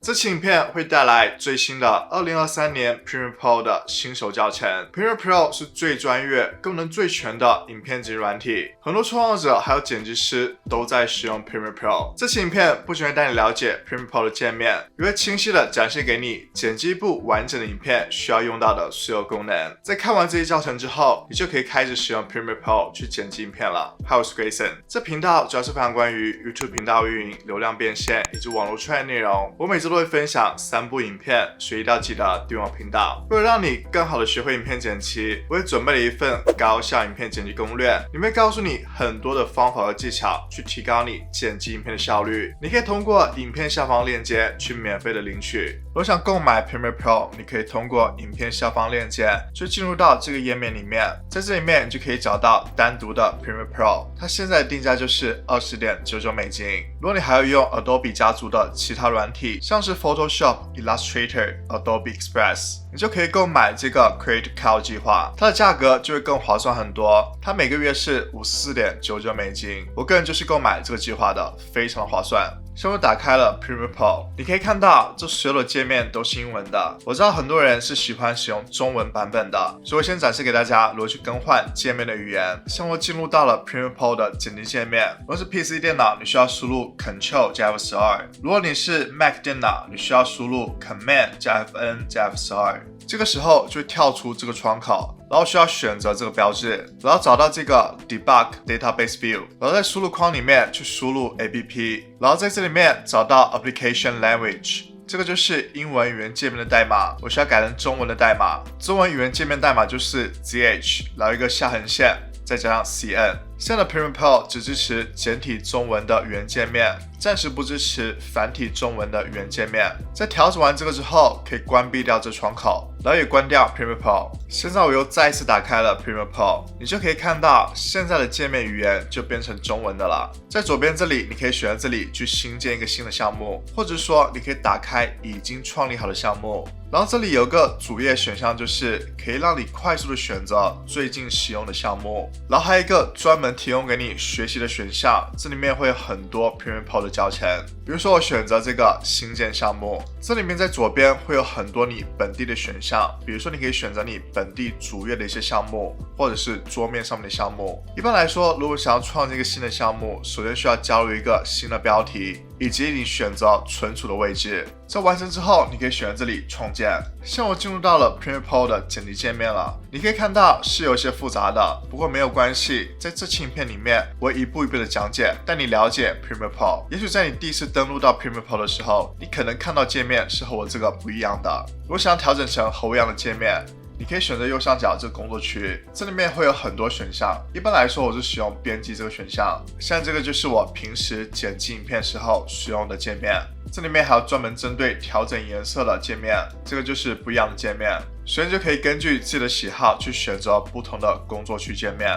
这期影片会带来最新的2023年 Premiere Pro 的新手教程。Premiere Pro 是最专业、功能最全的影片剪辑软体，很多创作者还有剪辑师都在使用 Premiere Pro。这期影片不仅会带你了解 Premiere Pro 的界面，也会清晰的展示给你剪辑一部完整的影片需要用到的所有功能。在看完这些教程之后，你就可以开始使用 Premiere Pro 去剪辑影片了。Hi， 我是 Grayson， 这频道主要是分享关于 YouTube 频道运营、流量变现以及网络创业内容。我每周都会分享3部影片，所以一定要记得订阅我频道。为了让你更好的学会影片剪辑，我也准备了一份高效影片剪辑攻略，里面告诉你很多的方法和技巧，去提高你剪辑影片的效率。你可以通过影片下方链接去免费的领取。如果想购买 Premiere Pro， 你可以通过影片下方链接就进入到这个页面里面，在这里面你就可以找到单独的 Premiere Pro， 它现在的定价就是$20.99美金。如果你还要用 Adobe 家族的其他软体，像是 Photoshop、Illustrator、Adobe Express， 你就可以购买这个 Creative Cloud 计划，它的价格就会更划算很多。它每个月是54.99美金，我个人就是购买这个计划的，非常的划算。现在我打开了 Premiere Pro， 你可以看到这所有的界面都是英文的。我知道很多人是喜欢使用中文版本的，所以我先展示给大家如何去更换界面的语言。像我进入到了 Premiere Pro 的剪辑界面，如果是 PC 电脑，你需要输入 Ctrl 加 F12； 如果你是 Mac 电脑，你需要输入 Command 加 FN 加 F12。这个时候就会跳出这个窗口，然后需要选择这个标志，然后找到这个 Debug Database View， 然后在输入框里面去输入 APP， 然后在这里面找到 Application Language， 这个就是英文语言界面的代码，我需要改成中文的代码。中文语言界面代码就是 ZH， 然后一个下横线，再加上 CN。现在的 Premiere Pro 只支持简体中文的语言界面，暂时不支持繁体中文的语言界面。在调整完这个之后，可以关闭掉这窗口，然后也关掉 Premiere Pro。现在我又再一次打开了 Premiere Pro， 你就可以看到现在的界面语言就变成中文的了。在左边这里，你可以选择这里去新建一个新的项目，或者说你可以打开已经创立好的项目。然后这里有个主页选项，就是可以让你快速的选择最近使用的项目。然后还有一个专门提供给你学习的选项，这里面会有很多 Premiere Pro 的教程。比如说我选择这个新建项目，这里面在左边会有很多你本地的选项，比如说你可以选择你本地主页的一些项目，或者是桌面上面的项目。一般来说，如果想要创建一个新的项目，首先需要加入一个新的标题，以及你选择存储的位置。在完成之后，你可以选择这里创建。像我进入到了 Premiere Pro 的剪辑界面了，你可以看到是有些复杂的，不过没有关系，在这期影片里面我会一步一步的讲解，带你了解 Premiere Pro。也许在你第一次登录到 Premiere Pro 的时候，你可能看到界面是和我这个不一样的。如果想要调整成和我一样的界面，你可以选择右上角这个工作区，这里面会有很多选项。一般来说，我是使用编辑这个选项，像这个就是我平时剪辑影片时候使用的界面。这里面还有专门针对调整颜色的界面，这个就是不一样的界面。所以就可以根据自己的喜好去选择不同的工作区界面。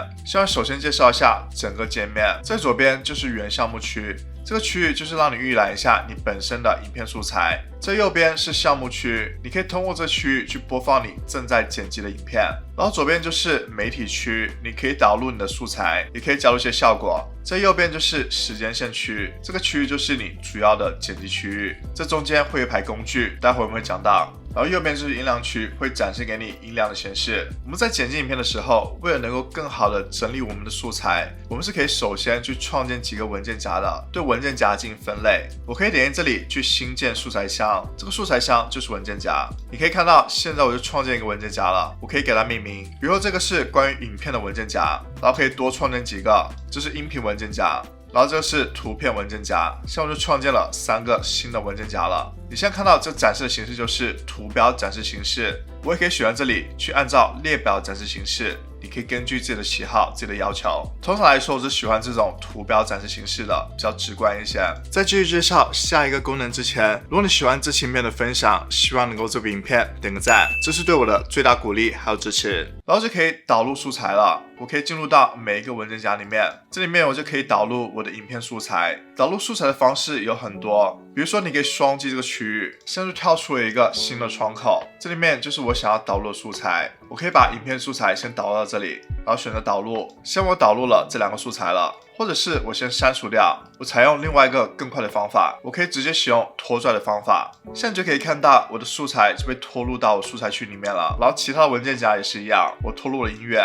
首先介绍一下整个界面，在左边就是原项目区，这个区域就是让你预览一下你本身的影片素材。在右边是项目区，你可以通过这区域去播放你正在剪辑的影片。然后左边就是媒体区，你可以导入你的素材，也可以加入一些效果。在右边就是时间线区，这个区域就是你主要的剪辑区域。这中间会有一排工具，待会我们会讲到。然后右边就是音量区，会展示给你音量的显示。我们在剪辑影片的时候，为了能够更好的整理我们的素材，我们是可以首先去创建几个文件夹的，对文件夹进行分类。我可以点击这里去新建素材箱，这个素材箱就是文件夹。你可以看到现在我就创建一个文件夹了，我可以给它命名，比如说这个是关于影片的文件夹，然后可以多创建几个，这是音频文件夹。然后这个是图片文件夹，像我就创建了3个新的文件夹了。你现在看到这展示的形式就是图标展示形式，我也可以选在这里去按照列表展示形式，你可以根据自己的喜好、自己的要求。通常来说，我是喜欢这种图标展示形式的，比较直观一些。在继续介绍下一个功能之前，如果你喜欢这期影片的分享，希望能够这部影片点个赞，这是对我的最大鼓励还有支持。然后就可以导入素材了，我可以进入到每一个文件夹里面，这里面我就可以导入我的影片素材。导入素材的方式有很多，比如说你可以双击这个区域，现在就跳出了一个新的窗口，这里面就是我想要导入的素材。我可以把影片素材先导入到这里，然后选择导入。现在我导入了这2个素材了，或者是我先删除掉，我采用另外一个更快的方法，我可以直接使用拖拽的方法。现在你就可以看到我的素材就被拖入到我素材区里面了，然后其他的文件夹也是一样，我拖入了音乐，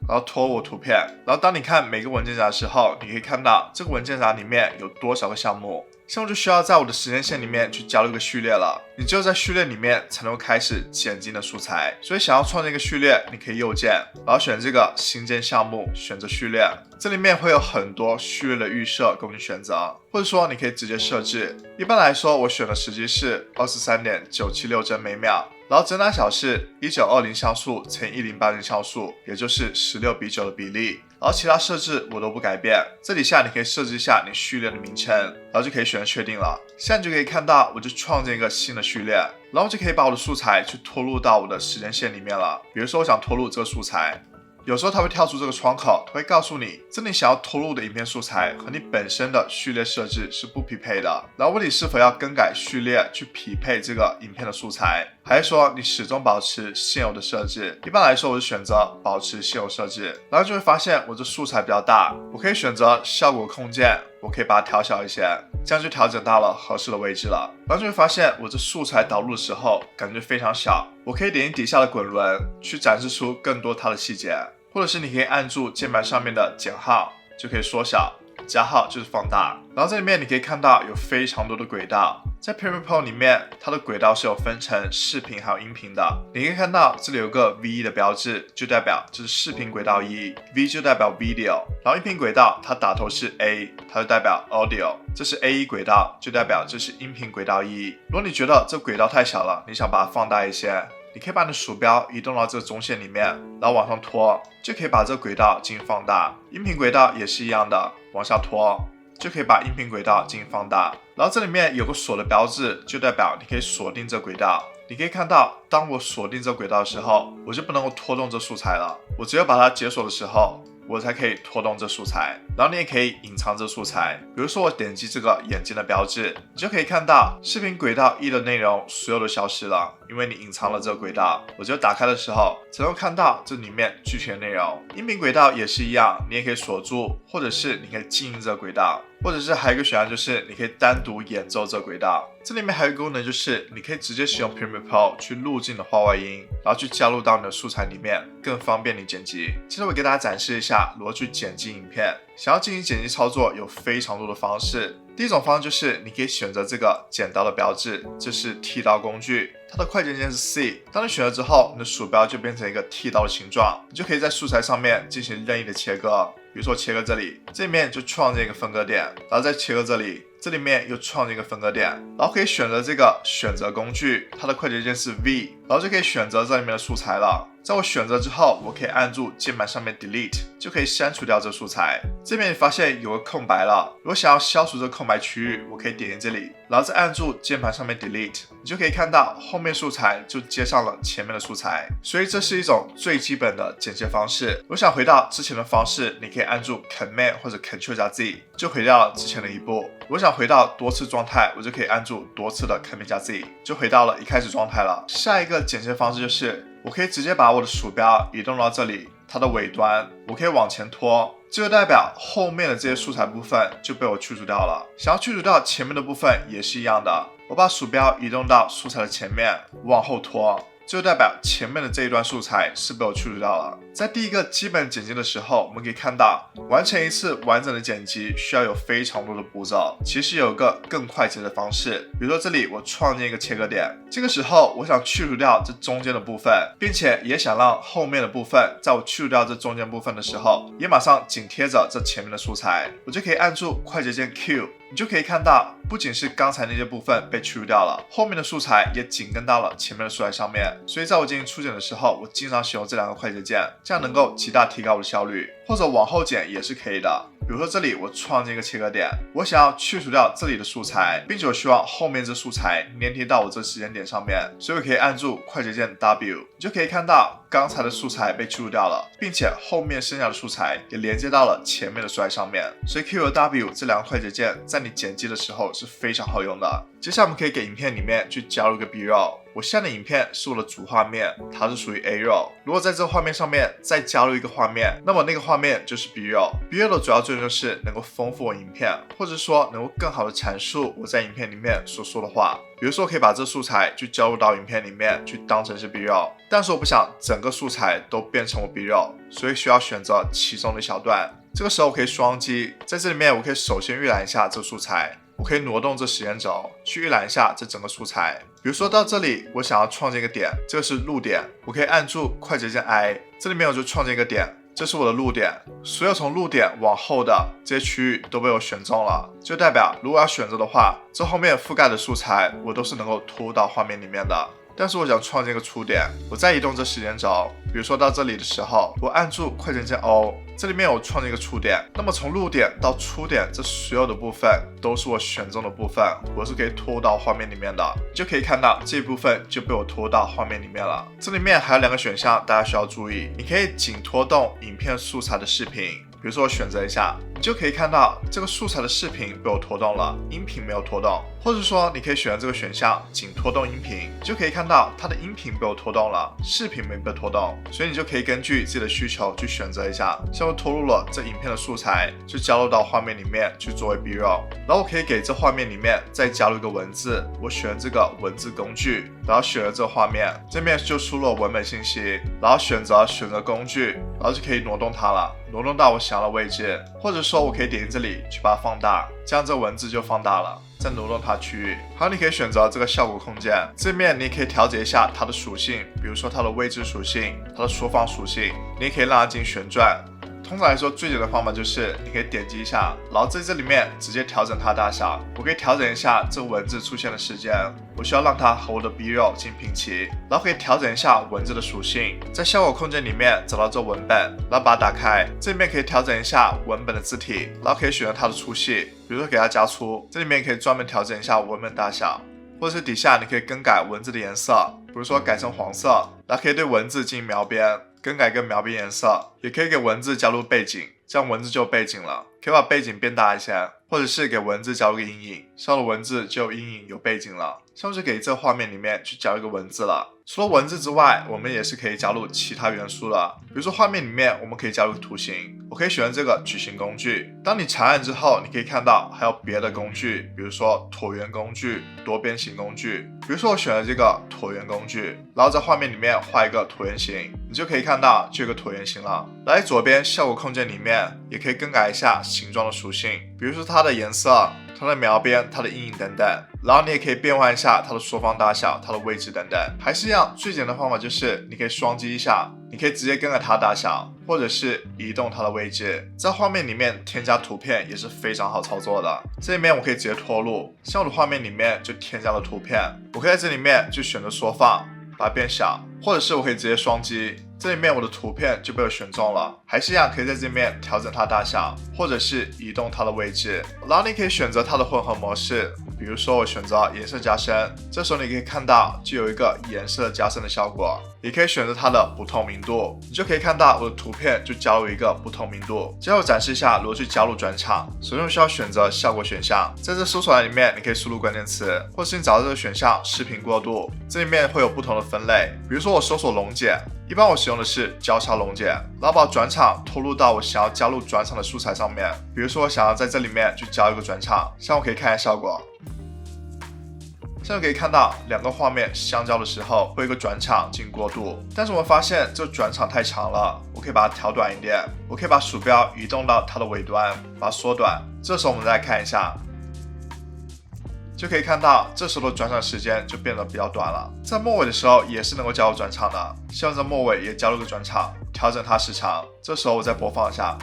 然后拖我图片，然后当你看每个文件夹的时候，你可以看到这个文件夹里面有多少个项目。现在我就需要在我的时间线里面去加入一个序列了，你只有在序列里面才能够开始剪辑的素材。所以想要创建一个序列，你可以右键，然后选这个新建项目，选择序列，这里面会有很多序列的预设供你选择，或者说你可以直接设置。一般来说，我选的时机是23.976帧每秒。然后真大小是1920像素乘1080像素，也就是16:9的比例。然后其他设置我都不改变。这底下你可以设置一下你序列的名称，然后就可以选确定了。现在你就可以看到，我就创建一个新的序列，然后就可以把我的素材去拖入到我的时间线里面了。比如说我想拖入这个素材。有时候它会跳出这个窗口，它会告诉你，这里想要拖入的影片素材和你本身的序列设置是不匹配的，然后问你是否要更改序列去匹配这个影片的素材，还是说你始终保持现有的设置。一般来说，我是选择保持现有设置，然后就会发现我这素材比较大，我可以选择效果控件，我可以把它调小一些，这样就调整到了合适的位置了。然后就会发现我这素材导入的时候感觉非常小，我可以点击底下的滚轮去展示出更多它的细节，或者是你可以按住键盘上面的减号就可以缩小，加号就是放大。然后这里面你可以看到有非常多的轨道，在 Premiere Pro 里面它的轨道是有分成视频还有音频的。你可以看到这里有个 V 的标志，就代表这是视频轨道1， V 就代表 Video， 然后音频轨道它打头是 A， 它就代表 Audio， 这是 A1 轨道，就代表这是音频轨道1。如果你觉得这轨道太小了，你想把它放大一些，你可以把你的鼠标移动到这个中线里面，然后往上拖，就可以把这个轨道进行放大。音频轨道也是一样的，往下拖，就可以把音频轨道进行放大。然后这里面有个锁的标志，就代表你可以锁定这轨道。你可以看到，当我锁定这轨道的时候，我就不能够拖动这素材了，我只有把它解锁的时候，我才可以拖动这素材。然后你也可以隐藏这素材，比如说我点击这个眼睛的标志，你就可以看到视频轨道1的内容所有都消失了，因为你隐藏了这个轨道。我只有打开的时候才能看到这里面具体的内容。音频轨道也是一样，你也可以锁住，或者是你可以静音这个轨道，或者是还有一个选项就是你可以单独演奏这个轨道。这里面还有一个功能，就是你可以直接使用 Premiere Pro 去录进你的话外音，然后去加入到你的素材里面，更方便你剪辑。接着我给大家展示一下如何去剪辑影片。想要进行剪辑操作有非常多的方式。第一种方式就是你可以选择这个剪刀的标志，这是剃刀工具，它的快捷键是 C。当你选了之后，你的鼠标就变成一个剃刀的形状，你就可以在素材上面进行任意的切割。比如说切割这里，这里面就创建一个分割点，然后再切割这里，这里面又创建一个分割点，然后可以选择这个选择工具，它的快捷键是 V， 然后就可以选择这里面的素材了。在我选择之后，我可以按住键盘上面 Delete， 就可以删除掉这素材。这边你发现有个空白了，如果想要消除这个空白区域，我可以点击这里，然后再按住键盘上面 Delete， 你就可以看到后面素材就接上了前面的素材。所以这是一种最基本的剪切方式。如果想回到之前的方式，你可以按住 Command 或者 Ctrl+Z， 就回到了之前的一步。如果想回到多次状态，我就可以按住多次的 Command+Z， 就回到了一开始状态了。下一个剪切方式就是我可以直接把我的鼠标移动到这里，它的尾端，我可以往前拖，这就代表后面的这些素材部分就被我去除掉了。想要去除掉前面的部分也是一样的，我把鼠标移动到素材的前面，往后拖，这就代表前面的这一段素材是被我去除掉了。在第一个基本剪辑的时候，我们可以看到完成一次完整的剪辑需要有非常多的步骤，其实有一个更快捷的方式。比如说这里我创建一个切割点，这个时候我想去除掉这中间的部分，并且也想让后面的部分在我去除掉这中间部分的时候也马上紧贴着这前面的素材，我就可以按住快捷键 Q， 你就可以看到不仅是刚才那些部分被去除掉了，后面的素材也紧跟到了前面的素材上面。所以在我进行初剪的时候，我经常使用这两个快捷键，这样能够极大提高我的效率。或者往后剪也是可以的，比如说这里我创建一个切割点，我想要去除掉这里的素材，并且我希望后面这素材粘贴到我这时间点上面，所以我可以按住快捷键 W， 你就可以看到刚才的素材被去除掉了，并且后面剩下的素材也连接到了前面的素材上面。所以 Q 和 W 这两个快捷键在你剪辑的时候是非常好用的。接下来我们可以给影片里面去加入一个 B-roll，我现在的影片是我的主画面，它是属于 A roll。如果在这个画面上面再加入一个画面，那么那个画面就是 B roll。B roll 的主要作用就是能够丰富我影片，或者说能够更好的阐述我在影片里面所说的话。比如说，我可以把这素材就加入到影片里面去当成是 B roll， 但是我不想整个素材都变成我 B roll， 所以需要选择其中的一小段。这个时候我可以双击，在这里面我可以首先预览一下这个素材，我可以挪动这时间轴去预览一下这整个素材。比如说到这里，我想要创建一个点，这个是录点，我可以按住快捷键 I， 这里面我就创建一个点，这是我的录点。所有从录点往后的这些区域都被我选中了，就代表如果要选择的话，这后面覆盖的素材我都是能够拖到画面里面的。但是我想创建一个出点，我再移动这时间轴，比如说到这里的时候，我按住快捷键 O， 这里面我创建一个出点，那么从录点到出点，这所有的部分都是我选中的部分，我是可以拖到画面里面的。你就可以看到这一部分就被我拖到画面里面了。这里面还有2个选项，大家需要注意，你可以仅拖动影片素材的视频。比如说我选择一下，你就可以看到这个素材的视频被我拖动了，音频没有拖动。或者说你可以选择这个选项，仅拖动音频，你就可以看到它的音频被我拖动了，视频没被拖动。所以你就可以根据自己的需求去选择一下。像我拖入了这影片的素材，就加入到画面里面去作为 B roll， 然后我可以给这画面里面再加入一个文字，我选这个文字工具，然后选了这个画面，这面就输入了文本信息，然后选择工具，然后就可以挪动它了，挪动到我想要的位置，或者说我可以点击这里去把它放大，这样这文字就放大了，再挪动它区域。还有你可以选择这个效果空间，这面你也可以调节一下它的属性，比如说它的位置属性，它的缩放属性，你也可以让它进行旋转。通常来说，最简单的方法就是你可以点击一下，然后在这里面直接调整它的大小。我可以调整一下这个文字出现的时间，我需要让它和我的 B roll 进行平齐，然后可以调整一下文字的属性，在效果空间里面找到这文本，然后把它打开，这里面可以调整一下文本的字体，然后可以选择它的粗细，比如说给它加粗，这里面也可以专门调整一下文本大小，或者是底下你可以更改文字的颜色，比如说改成黄色，然后可以对文字进行描边，更改跟描边颜色，也可以给文字加入背景，这样文字就有背景了，可以把背景变大一些，或者是给文字加入个阴影，像的文字就有阴影有背景了，像是给这画面里面去加入一个文字了。除了文字之外，我们也是可以加入其他元素的，比如说画面里面我们可以加入图形，我可以选择这个矩形工具，当你长按之后，你可以看到还有别的工具，比如说椭圆工具、多边形工具。比如说我选了这个椭圆工具，然后在画面里面画一个椭圆形，你就可以看到就有个椭圆形了。来左边效果空间里面也可以更改一下形状的属性，比如说它的颜色、它的描边、它的阴影等等，然后你也可以变换一下它的缩放大小、它的位置等等。还是一样，最简单的方法就是你可以双击一下，你可以直接更改它的大小，或者是移动它的位置。在画面里面添加图片也是非常好操作的，这里面我可以直接拖入，像我的画面里面就添加了图片，我可以在这里面就选择缩放，把它变小，或者是我可以直接双击，这里面我的图片就被我选中了。还是一样，可以在这里面调整它大小，或者是移动它的位置，然后你可以选择它的混合模式，比如说我选择颜色加深，这时候你可以看到就有一个颜色加深的效果。也可以选择它的不透明度，你就可以看到我的图片就加入一个不透明度。接下来我展示一下如何去加入转场。首先我需要选择效果选项，在这搜索栏里面你可以输入关键词，或是你找到这个选项视频过渡，这里面会有不同的分类，比如说我搜索溶解，一般我使用的是交叉溶解，然后把转场拖入到我想要加入转场的素材上面，比如说我想要在这里面去加一个转场，像我可以看一下效果。现在可以看到2个画面相交的时候会有一个转场进行过渡，但是我们发现这个转场太长了，我可以把它调短一点，我可以把鼠标移动到它的尾端，把它缩短。这时候我们再来看一下，就可以看到这时候的转场时间就变得比较短了。在末尾的时候也是能够加入转场的，像在末尾也加入个转场，调整它时长。这时候我再播放一下，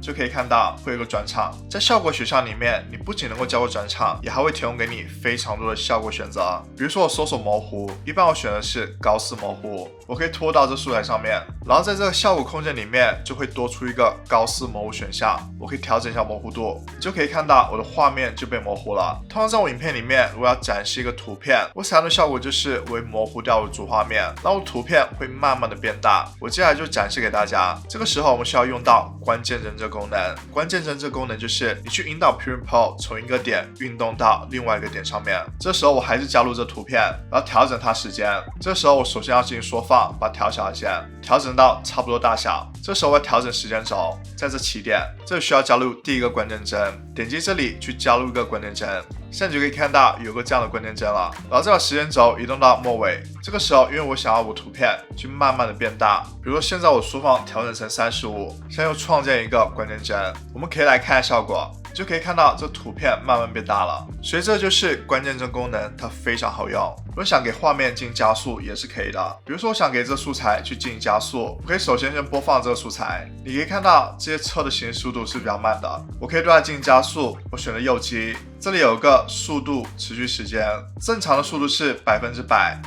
就可以看到会有个转场。在效果选项里面，你不仅能够加入转场，也还会提供给你非常多的效果选择。比如说我搜索模糊，一般我选的是高斯模糊，我可以拖到这素材上面，然后在这个效果空间里面就会多出一个高斯模糊选项，我可以调整一下模糊度，你就可以看到我的画面就被模糊了。通常在我影片里面，如果要展示一个图片，我采用的效果就是我会模糊掉我的主画面，然后图片会慢慢的变大。我接下来就展示给大家，这个时候我们需要用到关键人这功能。关键帧这个功能就是你去引导 Premiere Pro 从一个点运动到另外一个点上面。这时候我还是加入这图片，然后调整它时间。这时候我首先要进行缩放，把它调小一些，调整到差不多大小。这时候我要调整时间轴，在这起点，这里需要加入第一个关键帧，点击这里去加入一个关键帧。现在你就可以看到有个这样的关键帧了，然后再把时间轴移动到末尾。这个时候，因为我想要我图片去慢慢的变大，比如说现在我缩放调整成35，现在又创建一个关键帧，我们可以来看效果。就可以看到这图片慢慢变大了，所以这就是关键帧功能，它非常好用。如果想给画面进行加速也是可以的，比如说我想给这素材去进行加速，我可以首先播放这个素材，你可以看到这些车的行驶速度是比较慢的，我可以对它进行加速，我选择右击，这里有个速度持续时间，正常的速度是100%，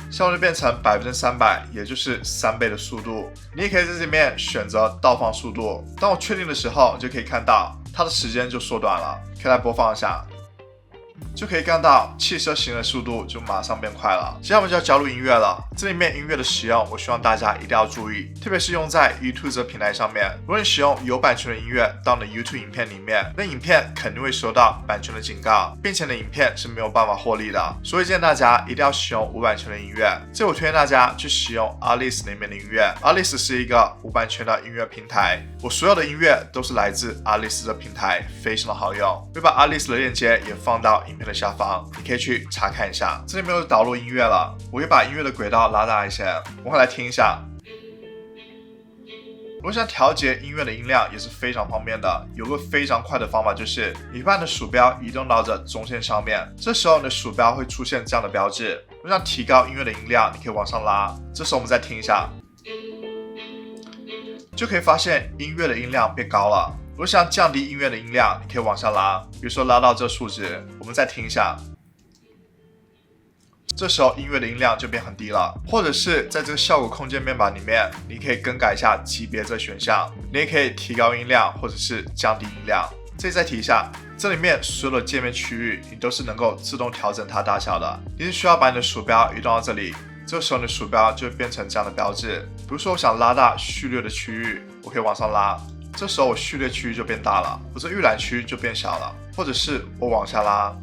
现在就变成300%，也就是3倍的速度。你也可以在这里面选择倒放速度，当我确定的时候，你就可以看到它的时间就缩短了。可以来播放一下，就可以看到汽车行的速度就马上变快了。接下来我们就要加入音乐了，这里面音乐的使用，我希望大家一定要注意，特别是用在 YouTube 这个平台上面。如果你使用有版权的音乐到你的 YouTube 影片里面，那影片肯定会收到版权的警告，并且呢，影片是没有办法获利的。所以建议大家一定要使用无版权的音乐。这我推荐大家去使用 Artlist 里面的音乐。Artlist 是一个无版权的音乐平台，我所有的音乐都是来自 Artlist 这平台，非常的好用。我会把 Artlist 的链接也放到影片的下方，你可以去查看一下。这里没有导入音乐了，我会把音乐的轨道拉大一些，我们来听一下。如果想调节音乐的音量也是非常方便的，有个非常快的方法就是你把你的鼠标移动到这中线上面，这时候你的鼠标会出现这样的标志。如果想提高音乐的音量，你可以往上拉，这时候我们再听一下，就可以发现音乐的音量变高了。如果想降低音乐的音量，你可以往下拉，比如说拉到这数值，我们再听一下，这时候音乐的音量就变很低了。或者是在这个效果空间面板里面，你可以更改一下级别这选项，你也可以提高音量或者是降低音量。这里再提一下，这里面所有的界面区域你都是能够自动调整它大小的，你是需要把你的鼠标移动到这里，这时候你的鼠标就会变成这样的标志。比如说我想拉大序列的区域，我可以往上拉，这时候我序列区域就变大了，我这预览区就变小了。或者是我往下拉，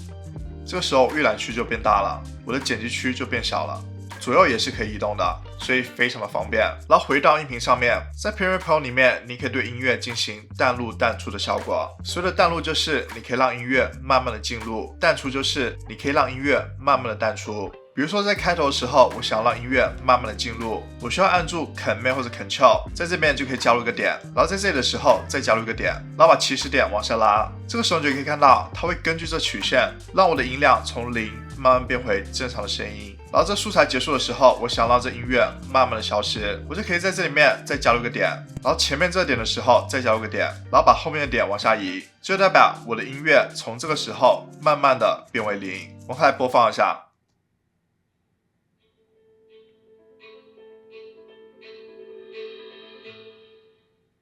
这个时候预览区就变大了，我的剪辑区就变小了。左右也是可以移动的，所以非常的方便。然后回到音频上面，在 Premiere Pro 里面，你可以对音乐进行淡入淡出的效果。所谓的淡入就是你可以让音乐慢慢的进入，淡出就是你可以让音乐慢慢的淡出。比如说在开头的时候，我想让音乐慢慢的进入，我需要按住 Command 或者 Control， 在这边就可以加入一个点，然后在这里的时候再加入一个点，然后把起始点往下拉。这个时候你就可以看到，它会根据这曲线，让我的音量从0慢慢变回正常的声音。然后这素材结束的时候，我想让这音乐慢慢的消失，我就可以在这里面再加入一个点，然后前面这个点的时候再加入一个点，然后把后面的点往下移，就代表我的音乐从这个时候慢慢的变为0。我们来播放一下。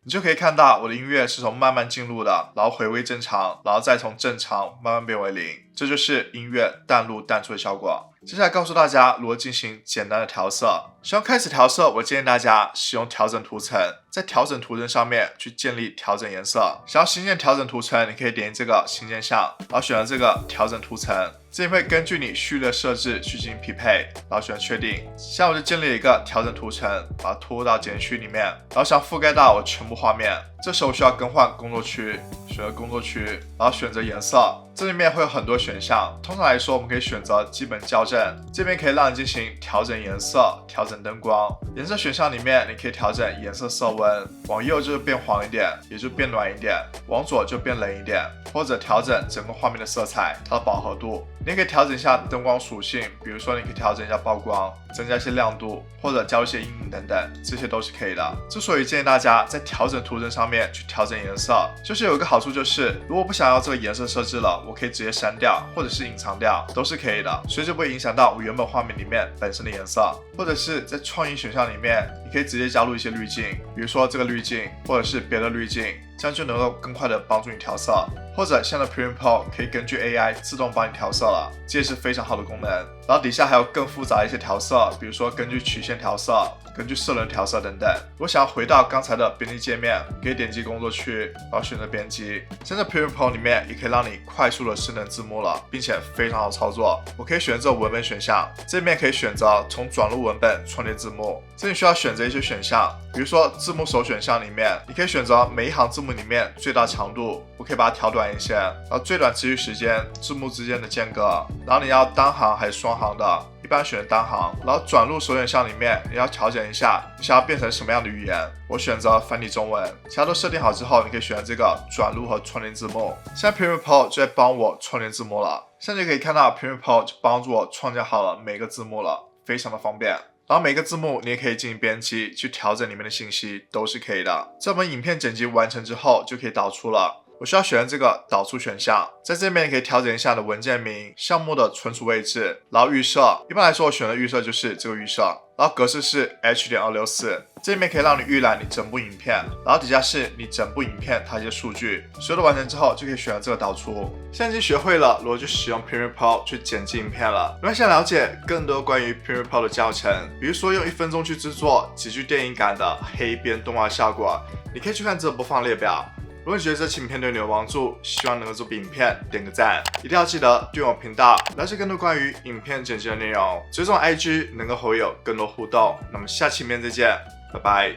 你就可以看到我的音乐是从慢慢进入的，然后回归正常，然后再从正常慢慢变为0，这就是音乐淡入淡出的效果。接下来告诉大家如何进行简单的调色。想要开始调色，我建议大家使用调整图层，在调整图层上面去建立调整颜色。想要新建调整图层，你可以点击这个新建项，然后选择这个调整图层，这里会根据你序列设置去进行匹配，然后选确定。现在我就建立了一个调整图层，把它拖入到剪辑区里面，然后想覆盖到我全部画面。这时候需要更换工作区，选择工作区，然后选择颜色，这里面会有很多选项。通常来说，我们可以选择基本校正，这边可以让你进行调整颜色、调整灯光。颜色选项里面，你可以调整颜色色温，往右就是变黄一点，也就变暖一点；往左就变冷一点，或者调整整个画面的色彩，它的饱和度。你也可以调整一下灯光属性，比如说你可以调整一下曝光，增加一些亮度，或者加入一些阴影等等，这些都是可以的。之所以建议大家在调整图层上面去调整颜色，就是有一个好处，就是如果不想要这个颜色设置了，我可以直接删掉，或者是隐藏掉，都是可以的，所以就不会影响到我原本画面里面本身的颜色。或者是在创意选项里面，你可以直接加入一些滤镜，比如说这个滤镜，或者是别的滤镜，这样就能够更快的帮助你调色。或者现在 Premiere Pro 可以根据 AI 自动帮你调色了，这也是非常好的功能。然然后底下还有更复杂的一些调色，比如说根据曲线调色、根据色轮调色等等。如果想要回到刚才的编辑界面，可以点击工作区，然后选择编辑。现在 Premiere Pro 里面也可以让你快速的生成字幕了，并且非常好操作。我可以选择文本选项，这面可以选择从转入文本创建字幕，这里需要选择一些选项，比如说字幕首选项里面，你可以选择每一行字幕里面最大长度，我可以把它调短一些，然后最短持续时间，字幕之间的间隔，然后你要单行还是双行的，一般选单行，然后转入首选项里面你要调整一下，你想要变成什么样的语言，我选择繁体中文，其他都设定好之后，你可以选择这个转入和创建字幕。现在 Premiere Pro 就在帮我创建字幕了，现在就可以看到 Premiere Pro 就帮助我创建好了每个字幕了，非常的方便。然后每个字幕你也可以进行编辑，去调整里面的信息都是可以的。在我们影片剪辑完成之后，就可以导出了。我需要选择这个导出选项，在这边你可以调整一下的文件名、项目的存储位置，然后预设。一般来说，我选的预设就是这个预设，然后格式是 H.264。这里面可以让你预览你整部影片，然后底下是你整部影片它一些数据。所有的完成之后，就可以选择这个导出。现在已经学会了如何去使用 Premiere Pro 去剪辑影片了。如果想了解更多关于 Premiere Pro 的教程，比如说用1分钟去制作极具电影感的黑边动画效果，你可以去看这个播放列表。如果你觉得这期影片对你有帮助，希望能够做影片点个赞，一定要记得订阅我频道，了解更多关于影片剪辑的内容。追踪 IG 能够和我有更多互动。那么下期影片再见，拜拜。